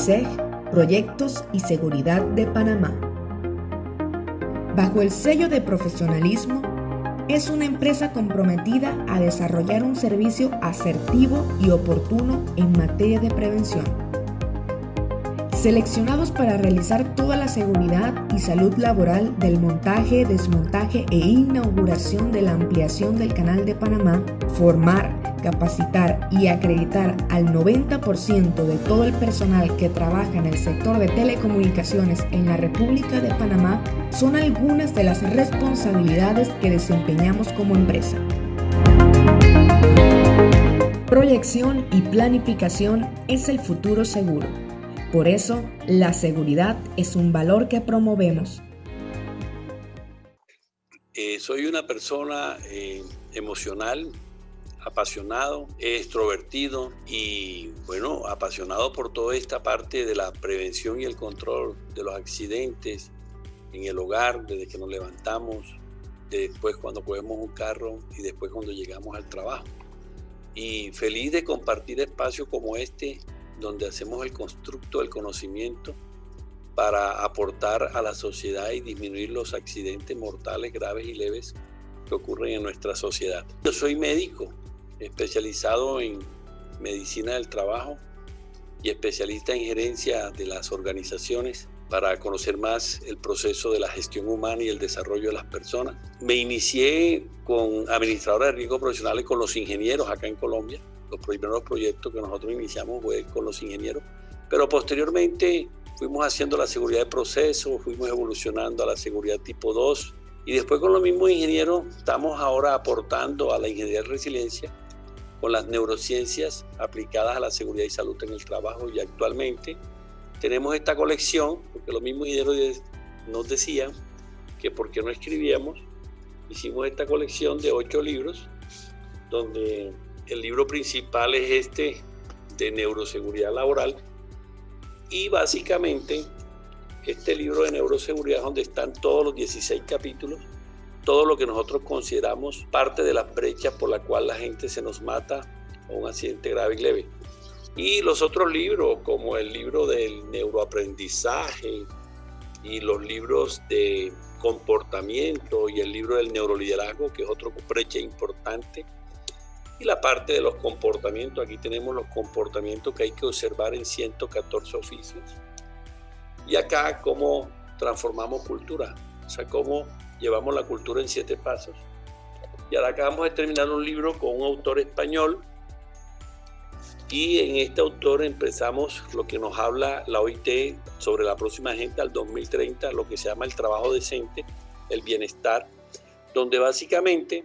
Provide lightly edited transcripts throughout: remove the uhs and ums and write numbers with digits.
SEG, Proyectos y Seguridad de Panamá. Bajo el sello de profesionalismo, es una empresa comprometida a desarrollar un servicio asertivo y oportuno en materia de prevención. Seleccionados para realizar toda la seguridad y salud laboral del montaje, desmontaje e inauguración de la ampliación del Canal de Panamá, formar, capacitar y acreditar al 90% de todo el personal que trabaja en el sector de telecomunicaciones en la República de Panamá son algunas de las responsabilidades que desempeñamos como empresa. Proyección y planificación es el futuro seguro. Por eso, la seguridad es un valor que promovemos. Soy una persona emocional, apasionado, extrovertido y, apasionado por toda esta parte de la prevención y el control de los accidentes en el hogar, desde que nos levantamos, después cuando cogemos un carro y después cuando llegamos al trabajo. Y feliz de compartir espacios como este, donde hacemos el constructo del conocimiento para aportar a la sociedad y disminuir los accidentes mortales graves y leves que ocurren en nuestra sociedad. Yo soy médico, especializado en medicina del trabajo y especialista en gerencia de las organizaciones para conocer más el proceso de la gestión humana y el desarrollo de las personas. Me inicié con administradora de riesgos profesionales con los ingenieros acá en Colombia. Los primeros proyectos que nosotros iniciamos fue con los ingenieros, pero posteriormente fuimos haciendo la seguridad de procesos, fuimos evolucionando a la seguridad tipo 2 y después con los mismos ingenieros estamos ahora aportando a la ingeniería de resiliencia con las neurociencias aplicadas a la seguridad y salud en el trabajo, y actualmente tenemos esta colección, porque los mismos ingenieros nos decían que por qué no escribíamos. Hicimos esta colección de 8 libros, donde el libro principal es este de neuroseguridad laboral, y básicamente este libro de neuroseguridad es donde están todos los 16 capítulos, todo lo que nosotros consideramos parte de las brechas por la cual la gente se nos mata o un accidente grave y leve. Y los otros libros, como el libro del neuroaprendizaje y los libros de comportamiento y el libro del neuroliderazgo, que es otro brecha importante, y la parte de los comportamientos. Aquí tenemos los comportamientos que hay que observar en 114 oficios. Y acá cómo transformamos cultura, o sea, cómo llevamos la cultura en 7 pasos. Y ahora acabamos de terminar un libro con un autor español, y en este autor empezamos lo que nos habla la OIT sobre la próxima agenda al 2030, lo que se llama el trabajo decente, el bienestar, donde básicamente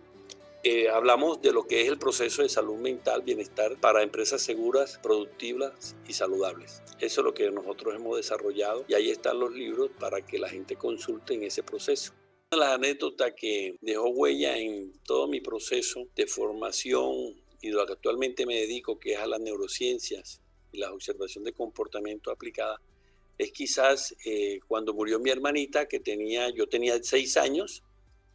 hablamos de lo que es el proceso de salud mental, bienestar para empresas seguras, productivas y saludables. Eso es lo que nosotros hemos desarrollado, y ahí están los libros para que la gente consulte en ese proceso. Una de las anécdotas que dejó huella en todo mi proceso de formación y lo que actualmente me dedico, que es a las neurociencias y la observación de comportamiento aplicada, es quizás cuando murió mi hermanita, yo tenía 6 años,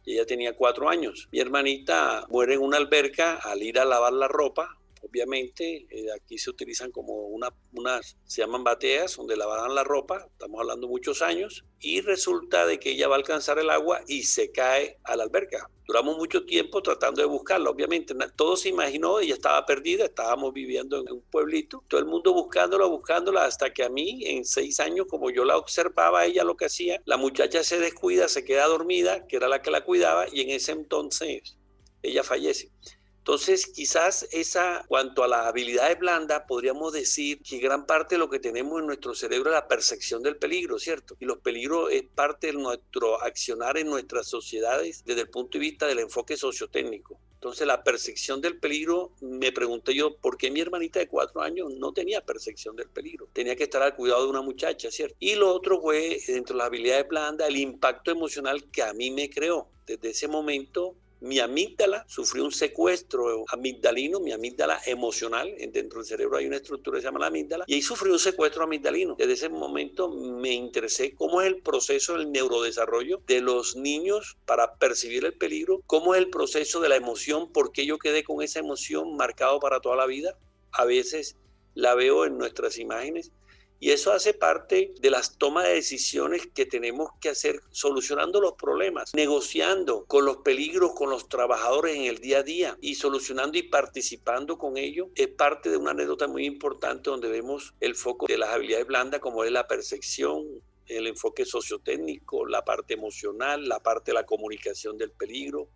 y ella tenía 4 años. Mi hermanita muere en una alberca al ir a lavar la ropa. Obviamente, aquí se utilizan como se llaman bateas, donde lavaban la ropa, estamos hablando muchos años, y resulta de que ella va a alcanzar el agua y se cae a la alberca. Duramos mucho tiempo tratando de buscarla, obviamente, todo se imaginó, ella estaba perdida, estábamos viviendo en un pueblito, todo el mundo buscándola, hasta que a mí, en 6 años, como yo la observaba, ella lo que hacía, la muchacha se descuida, se queda dormida, que era la que la cuidaba, y en ese entonces ella fallece. Entonces, quizás cuanto a las habilidades blandas, podríamos decir que gran parte de lo que tenemos en nuestro cerebro es la percepción del peligro, ¿cierto? Y los peligros es parte de nuestro accionar en nuestras sociedades desde el punto de vista del enfoque sociotécnico. Entonces, la percepción del peligro, me pregunté yo, ¿por qué mi hermanita de 4 años no tenía percepción del peligro? Tenía que estar al cuidado de una muchacha, ¿cierto? Y lo otro fue, dentro de las habilidades blandas, el impacto emocional que a mí me creó. Desde ese momento, mi amígdala sufrió un secuestro amigdalino, mi amígdala emocional. Dentro del cerebro hay una estructura que se llama la amígdala, y ahí sufrió un secuestro amigdalino. Desde ese momento me interesé cómo es el proceso del neurodesarrollo de los niños para percibir el peligro, cómo es el proceso de la emoción, por qué yo quedé con esa emoción marcado para toda la vida. A veces la veo en nuestras imágenes, Y eso hace parte de las tomas de decisiones que tenemos que hacer, solucionando los problemas, negociando con los peligros, con los trabajadores en el día a día y solucionando y participando con ellos. Es parte de una anécdota muy importante donde vemos el foco de las habilidades blandas, como es la percepción, el enfoque sociotécnico, la parte emocional, la parte de la comunicación del peligro,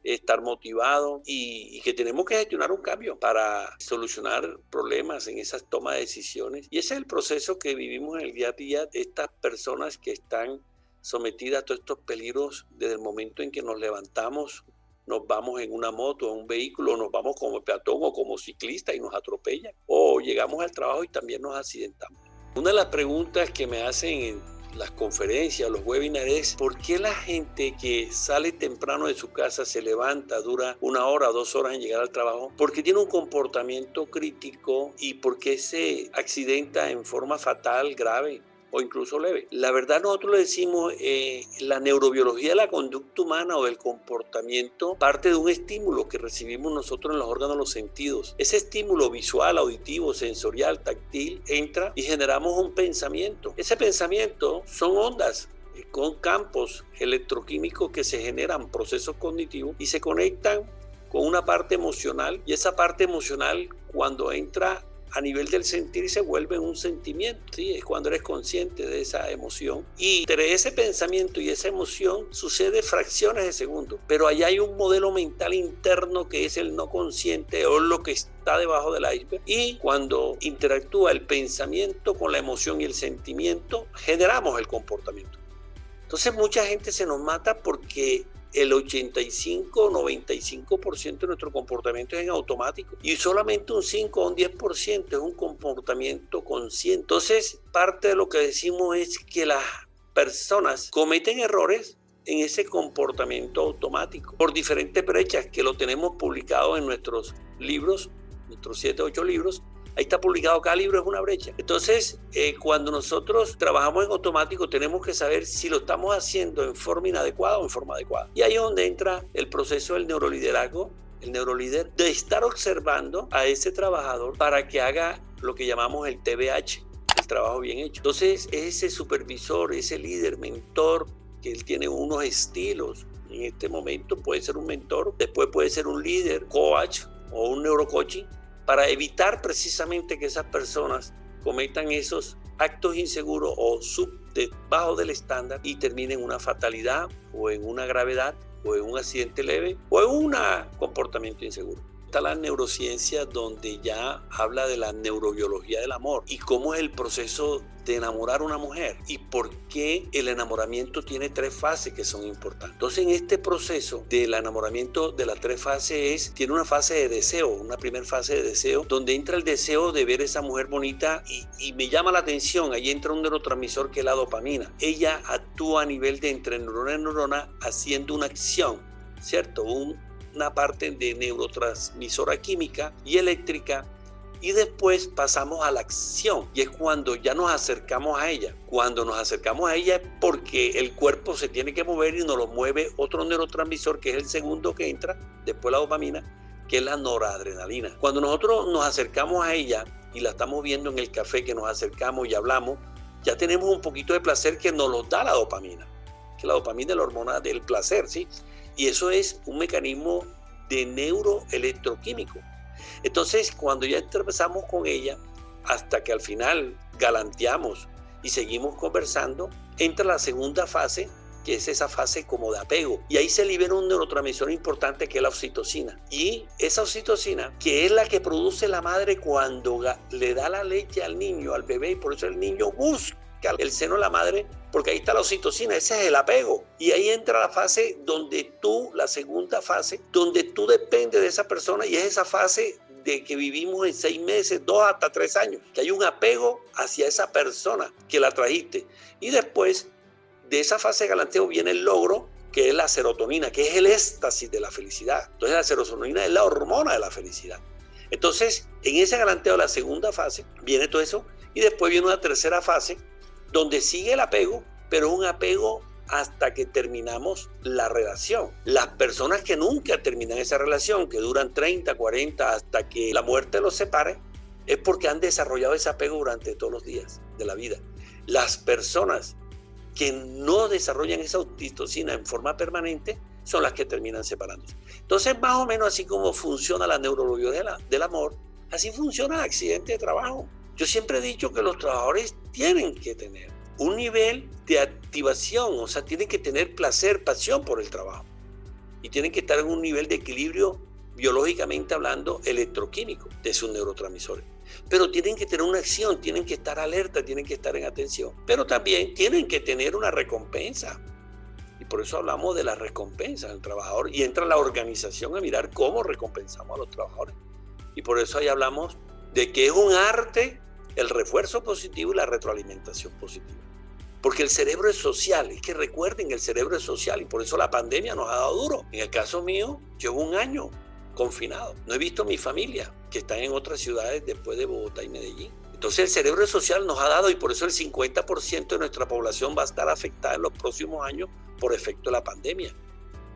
estar motivado y que tenemos que gestionar un cambio para solucionar problemas en esas tomas de decisiones. Y ese es el proceso que vivimos en el día a día de estas personas que están sometidas a todos estos peligros desde el momento en que nos levantamos, nos vamos en una moto, en un vehículo, nos vamos como peatón o como ciclista y nos atropellan, o llegamos al trabajo y también nos accidentamos. Una de las preguntas que me hacen en las conferencias, los webinars, es ¿por qué la gente que sale temprano de su casa, se levanta, dura 1 hora, 2 horas en llegar al trabajo? Porque tiene un comportamiento crítico y porque se accidenta en forma fatal, grave o incluso leve. La verdad, nosotros le decimos la neurobiología de la conducta humana o del comportamiento parte de un estímulo que recibimos nosotros en los órganos de los sentidos. Ese estímulo visual, auditivo, sensorial, táctil, entra y generamos un pensamiento. Ese pensamiento son ondas con campos electroquímicos que se generan, procesos cognitivos, y se conectan con una parte emocional, y esa parte emocional, cuando entra a nivel del sentir, se vuelve un sentimiento, ¿sí? Es cuando eres consciente de esa emoción. Y entre ese pensamiento y esa emoción sucede fracciones de segundo. Pero allá hay un modelo mental interno que es el no consciente, o lo que está debajo del iceberg. Y cuando interactúa el pensamiento con la emoción y el sentimiento, generamos el comportamiento. Entonces mucha gente se nos mata porque el 85 o 95% de nuestro comportamiento es en automático y solamente un 5 o un 10% es un comportamiento consciente. Entonces, parte de lo que decimos es que las personas cometen errores en ese comportamiento automático por diferentes brechas que lo tenemos publicado en nuestros libros, nuestros 7 o 8 libros. Ahí está publicado, cada libro es una brecha. Entonces, cuando nosotros trabajamos en automático, tenemos que saber si lo estamos haciendo en forma inadecuada o en forma adecuada. Y ahí es donde entra el proceso del neuroliderazgo, el neurolíder, de estar observando a ese trabajador para que haga lo que llamamos el TBH, el trabajo bien hecho. Entonces, ese supervisor, ese líder, mentor, que él tiene unos estilos. En este momento puede ser un mentor, después puede ser un líder, coach o un neurocoaching, para evitar precisamente que esas personas cometan esos actos inseguros o debajo del estándar y terminen en una fatalidad o en una gravedad o en un accidente leve o en un comportamiento inseguro. Está la neurociencia, donde ya habla de la neurobiología del amor y cómo es el proceso de enamorar a una mujer y por qué el enamoramiento tiene 3 fases que son importantes. Entonces, en este proceso del enamoramiento de las 3 fases tiene una fase de deseo, una primera fase de deseo, donde entra el deseo de ver a esa mujer bonita y me llama la atención. Ahí entra un neurotransmisor que es la dopamina. Ella actúa a nivel de entre neurona y neurona haciendo una acción, ¿cierto? Una parte de neurotransmisora química y eléctrica, y después pasamos a la acción, y es cuando ya nos acercamos a ella. Cuando nos acercamos a ella es porque el cuerpo se tiene que mover y nos lo mueve otro neurotransmisor, que es el segundo que entra, después la dopamina, que es la noradrenalina. Cuando nosotros nos acercamos a ella y la estamos viendo en el café, que nos acercamos y hablamos, ya tenemos un poquito de placer que nos lo da la dopamina, que la dopamina es la hormona del placer, ¿sí? Y eso es un mecanismo de neuroelectroquímico. Entonces, cuando ya empezamos con ella, hasta que al final galanteamos y seguimos conversando, entra la segunda fase, que es esa fase como de apego. Y ahí se libera un neurotransmisor importante, que es la oxitocina. Y esa oxitocina, que es la que produce la madre cuando le da la leche al niño, al bebé, y por eso el niño busca el seno de la madre, porque ahí está la oxitocina, ese es el apego. Y ahí entra la fase la segunda fase, donde tú dependes de esa persona, y es esa fase de que vivimos en 6 meses, 2 hasta 3 años, que hay un apego hacia esa persona que la trajiste. Y después de esa fase de galanteo viene el logro, que es la serotonina, que es el éxtasis de la felicidad. Entonces la serotonina es la hormona de la felicidad. Entonces, en ese galanteo, la segunda fase, viene todo eso, y después viene una tercera fase, donde sigue el apego, pero un apego hasta que terminamos la relación. Las personas que nunca terminan esa relación, que duran 30, 40, hasta que la muerte los separe, es porque han desarrollado ese apego durante todos los días de la vida. Las personas que no desarrollan esa oxitocina en forma permanente son las que terminan separándose. Entonces, más o menos así como funciona la neurología del amor, así funciona el accidente de trabajo. Yo siempre he dicho que los trabajadores tienen que tener un nivel de activación, o sea, tienen que tener placer, pasión por el trabajo. Y tienen que estar en un nivel de equilibrio biológicamente hablando, electroquímico de sus neurotransmisores. Pero tienen que tener una acción, tienen que estar alerta, tienen que estar en atención. Pero también tienen que tener una recompensa. Y por eso hablamos de la recompensa del trabajador. Y entra la organización a mirar cómo recompensamos a los trabajadores. Y por eso ahí hablamos de que es un arte el refuerzo positivo y la retroalimentación positiva. Porque el cerebro es social, es que recuerden, el cerebro es social y por eso la pandemia nos ha dado duro. En el caso mío, llevo un año confinado. No he visto a mi familia, que están en otras ciudades después de Bogotá y Medellín. Entonces el cerebro social nos ha dado y por eso el 50% de nuestra población va a estar afectada en los próximos años por efecto de la pandemia.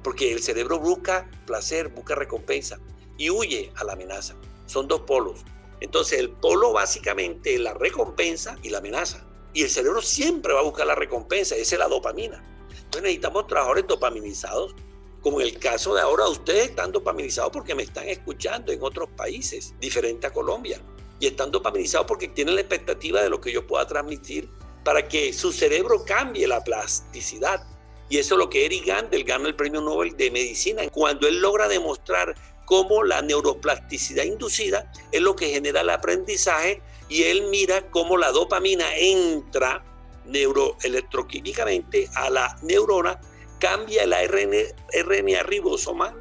Porque el cerebro busca placer, busca recompensa y huye a la amenaza. Son dos polos. Entonces el polo básicamente es la recompensa y la amenaza. Y el cerebro siempre va a buscar la recompensa, esa es la dopamina. Entonces necesitamos trabajadores dopaminizados, como en el caso de ahora ustedes están dopaminizados porque me están escuchando en otros países, diferente a Colombia. Y están dopaminizados porque tienen la expectativa de lo que yo pueda transmitir para que su cerebro cambie la plasticidad. Y eso es lo que Eric Kandel gana el premio Nobel de Medicina, cuando él logra demostrar cómo la neuroplasticidad inducida es lo que genera el aprendizaje y él mira cómo la dopamina entra neuroelectroquímicamente a la neurona, cambia el RNA ribosomal.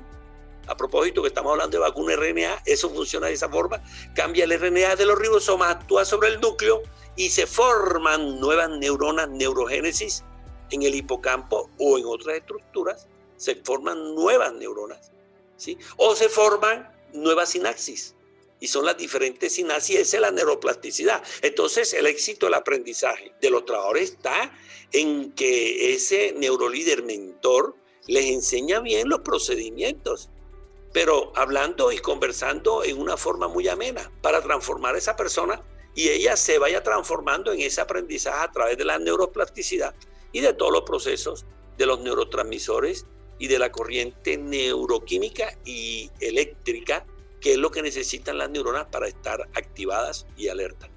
A propósito que estamos hablando de vacuna RNA, eso funciona de esa forma, cambia el RNA de los ribosomas, actúa sobre el núcleo y se forman nuevas neuronas, neurogénesis en el hipocampo o en otras estructuras, se forman nuevas neuronas, ¿sí? O se forman nuevas sinapsis. Y son las diferentes sinapsis, esa es la neuroplasticidad. Entonces, el éxito del aprendizaje de los trabajadores está en que ese neurolíder mentor les enseña bien los procedimientos, pero hablando y conversando en una forma muy amena para transformar a esa persona y ella se vaya transformando en ese aprendizaje a través de la neuroplasticidad y de todos los procesos de los neurotransmisores y de la corriente neuroquímica y eléctrica, que es lo que necesitan las neuronas para estar activadas y alertas.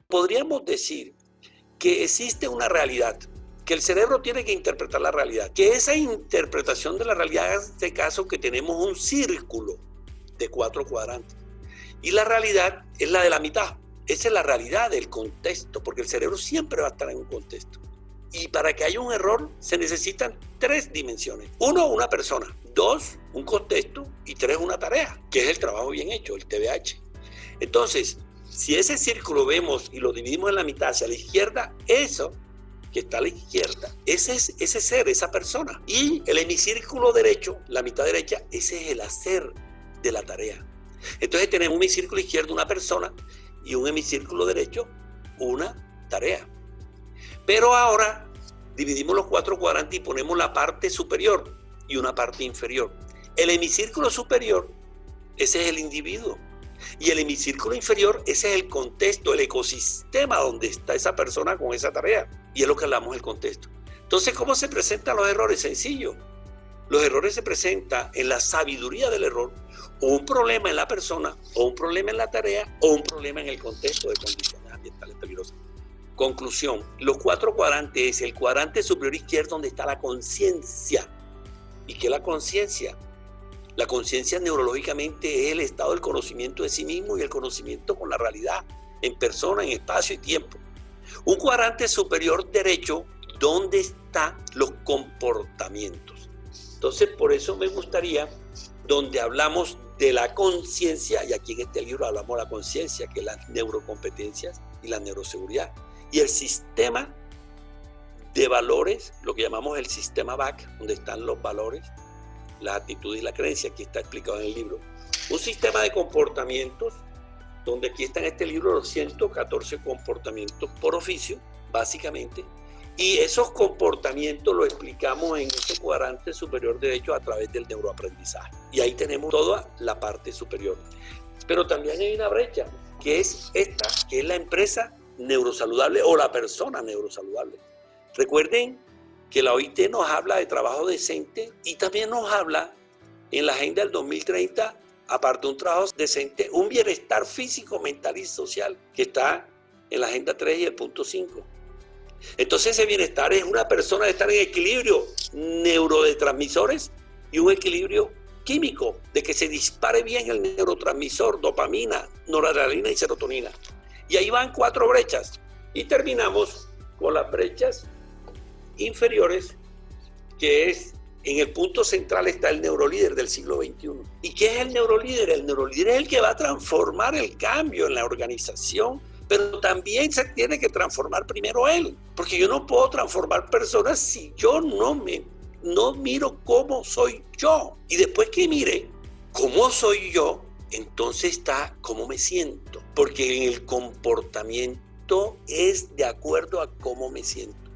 Podríamos decir que existe una realidad, que el cerebro tiene que interpretar la realidad, que esa interpretación de la realidad es este caso que tenemos un círculo de 4 cuadrantes y la realidad es la de la mitad. Esa es la realidad del contexto, porque el cerebro siempre va a estar en un contexto. Y para que haya un error se necesitan 3 dimensiones. 1, una persona. 2, un contexto. Y 3, una tarea, que es el trabajo bien hecho, el TDAH. Entonces, si ese círculo vemos y lo dividimos en la mitad hacia la izquierda, eso que está a la izquierda, ese es ese ser, esa persona. Y el hemicírculo derecho, la mitad derecha, ese es el hacer de la tarea. Entonces tenemos un hemicírculo izquierdo, una persona, y un hemicírculo derecho, una tarea. Pero ahora dividimos los 4 cuadrantes y ponemos la parte superior y una parte inferior. El hemicírculo superior, ese es el individuo. Y el hemicírculo inferior, ese es el contexto, el ecosistema donde está esa persona con esa tarea. Y es lo que hablamos del contexto. Entonces, ¿cómo se presentan los errores? Sencillo. Los errores se presentan en la sabiduría del error o un problema en la persona, o un problema en la tarea, o un problema en el contexto de condiciones ambientales peligrosas. Conclusión, los 4 cuadrantes es el cuadrante superior izquierdo donde está la conciencia. ¿Y qué es la conciencia? La conciencia neurológicamente es el estado del conocimiento de sí mismo y el conocimiento con la realidad, en persona, en espacio y tiempo. Un cuadrante superior derecho, donde están los comportamientos. Entonces, por eso me gustaría, donde hablamos de la conciencia, y aquí en este libro hablamos de la conciencia, que es las neurocompetencias y la neuroseguridad, y el sistema de valores, lo que llamamos el sistema BAC, donde están los valores, las actitudes y la creencia, aquí está explicado en el libro. Un sistema de comportamientos, donde aquí está en este libro los 114 comportamientos por oficio, básicamente, y esos comportamientos los explicamos en ese cuadrante superior derecho a través del neuroaprendizaje. Y ahí tenemos toda la parte superior. Pero también hay una brecha, que es esta, que es la empresa neurosaludable o la persona neurosaludable. Recuerden que la OIT nos habla de trabajo decente y también nos habla en la Agenda del 2030, aparte de un trabajo decente, un bienestar físico, mental y social, que está en la Agenda 3 y el punto 5. Entonces ese bienestar es una persona de estar en equilibrio neurotransmisores y un equilibrio químico, de que se dispare bien el neurotransmisor, dopamina, noradrenalina y serotonina. Y ahí van 4 brechas. Y terminamos con las brechas inferiores, que es, en el punto central está el neurolíder del siglo XXI. ¿Y qué es el neurolíder? El neurolíder es el que va a transformar el cambio en la organización, pero también se tiene que transformar primero él, porque yo no puedo transformar personas si yo no miro cómo soy yo. Y después que mire cómo soy yo, entonces está cómo me siento, porque en el comportamiento es de acuerdo a cómo me siento.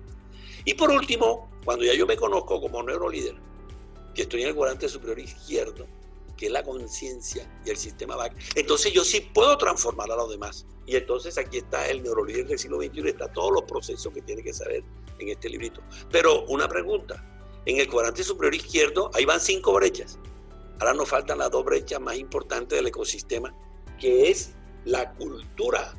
Y por último, cuando ya yo me conozco como neurolíder, que estoy en el cuadrante superior izquierdo, que es la conciencia y el sistema BAC, entonces yo sí puedo transformar a los demás. Y entonces aquí está el neurolíder del siglo XXI, está todos los procesos que tiene que saber en este librito. Pero una pregunta, en el cuadrante superior izquierdo, ahí van 5 brechas. Ahora nos faltan las 2 brechas más importantes del ecosistema, que es la cultura.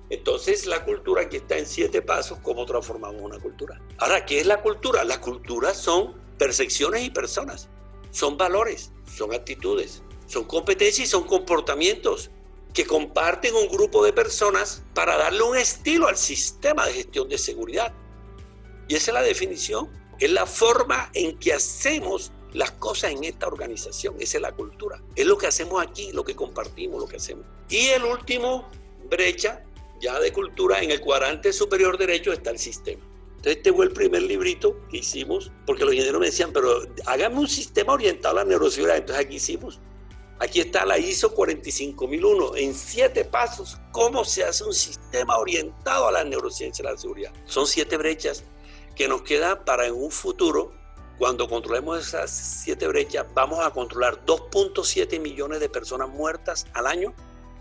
Entonces la cultura aquí está en 7 pasos, cómo transformamos una cultura. Ahora, ¿qué es la cultura? La cultura son percepciones y personas, son valores, son actitudes, son competencias y son comportamientos que comparten un grupo de personas para darle un estilo al sistema de gestión de seguridad. Y esa es la definición, es la forma en que hacemos las cosas en esta organización, esa es la cultura. Es lo que hacemos aquí, lo que compartimos, lo que hacemos. Y el último brecha ya de cultura, en el cuadrante superior derecho está el sistema. Entonces este fue el primer librito que hicimos, porque los ingenieros me decían, pero hágame un sistema orientado a la neuroseguridad. Entonces aquí hicimos. Aquí está la ISO 45001, en 7 pasos, cómo se hace un sistema orientado a la neurociencia y la seguridad. Son 7 brechas que nos quedan para en un futuro, cuando controlemos esas 7 brechas, vamos a controlar 2.7 millones de personas muertas al año.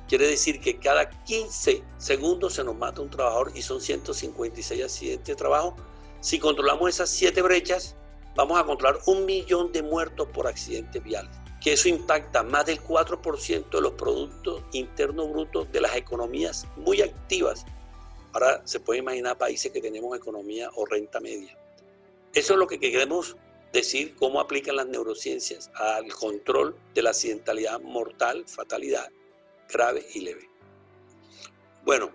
Quiere decir que cada 15 segundos se nos mata un trabajador y son 156 accidentes de trabajo. Si controlamos esas 7 brechas, vamos a controlar 1 millón de muertos por accidentes viales, que eso impacta más del 4% de los productos internos brutos de las economías muy activas. Ahora se puede imaginar países que tenemos economía o renta media. Eso es lo que queremos decir, cómo aplican las neurociencias al control de la accidentalidad mortal, fatalidad grave y leve. Bueno,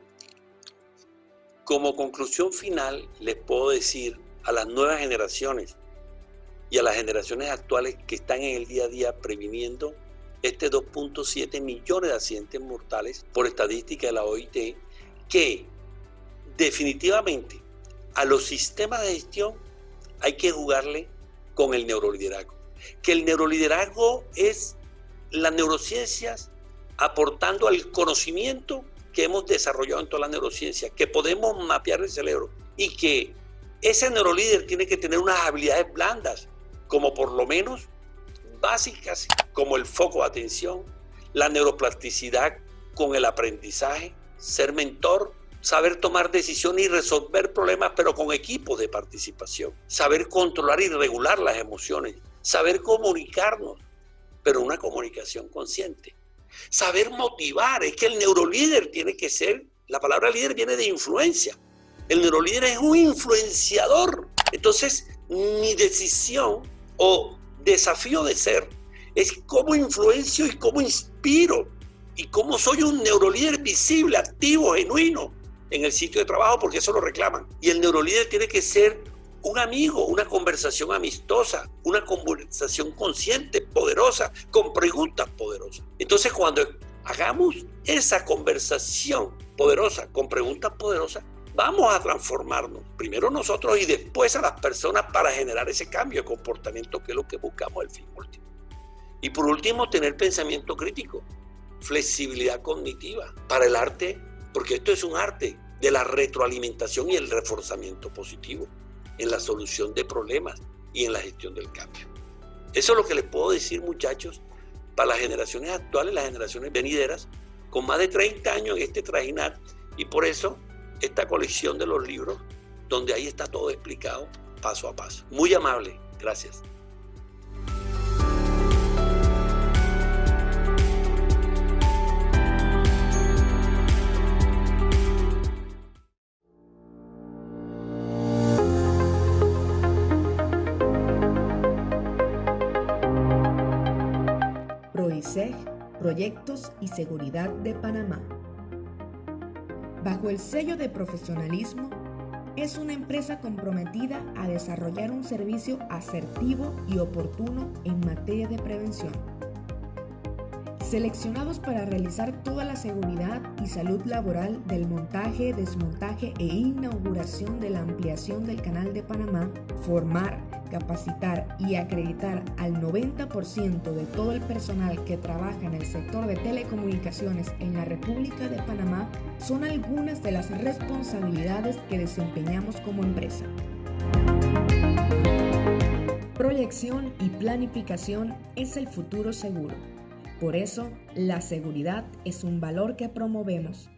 como conclusión final les puedo decir a las nuevas generaciones y a las generaciones actuales que están en el día a día previniendo este 2.7 millones de accidentes mortales por estadística de la OIT, que definitivamente a los sistemas de gestión hay que jugarle con el neuroliderazgo. Que el neuroliderazgo es las neurociencias aportando al conocimiento que hemos desarrollado en toda la neurociencia, que podemos mapear el cerebro y que ese neurolíder tiene que tener unas habilidades blandas, como por lo menos básicas, como el foco de atención, la neuroplasticidad con el aprendizaje, ser mentor, saber tomar decisiones y resolver problemas, pero con equipos de participación, saber controlar y regular las emociones, saber comunicarnos, pero una comunicación consciente. Saber motivar, es que el neurolíder tiene que ser, la palabra líder viene de influencia. El neurolíder es un influenciador. Entonces, mi decisión o desafío de ser es cómo influencio y cómo inspiro y cómo soy un neurolíder visible, activo, genuino en el sitio de trabajo, porque eso lo reclaman. Y el neurolíder tiene que ser un amigo, una conversación amistosa, una conversación consciente, poderosa, con preguntas poderosas. Entonces, cuando hagamos esa conversación poderosa, con preguntas poderosas, vamos a transformarnos, primero nosotros y después a las personas para generar ese cambio de comportamiento que es lo que buscamos el fin último. Y por último, tener pensamiento crítico, flexibilidad cognitiva para el arte, porque esto es un arte de la retroalimentación y el reforzamiento positivo en la solución de problemas y en la gestión del cambio. Eso es lo que les puedo decir, muchachos, para las generaciones actuales, las generaciones venideras, con más de 30 años en este trajinar, y por eso esta colección de los libros, donde ahí está todo explicado paso a paso. Muy amable, gracias. PROISEG, Proyectos y Seguridad de Panamá. Bajo el sello de profesionalismo, es una empresa comprometida a desarrollar un servicio asertivo y oportuno en materia de prevención. Seleccionados para realizar toda la seguridad y salud laboral del montaje, desmontaje e inauguración de la ampliación del Canal de Panamá, formar, capacitar y acreditar al 90% de todo el personal que trabaja en el sector de telecomunicaciones en la República de Panamá son algunas de las responsabilidades que desempeñamos como empresa. Proyección y planificación es el futuro seguro. Por eso, la seguridad es un valor que promovemos.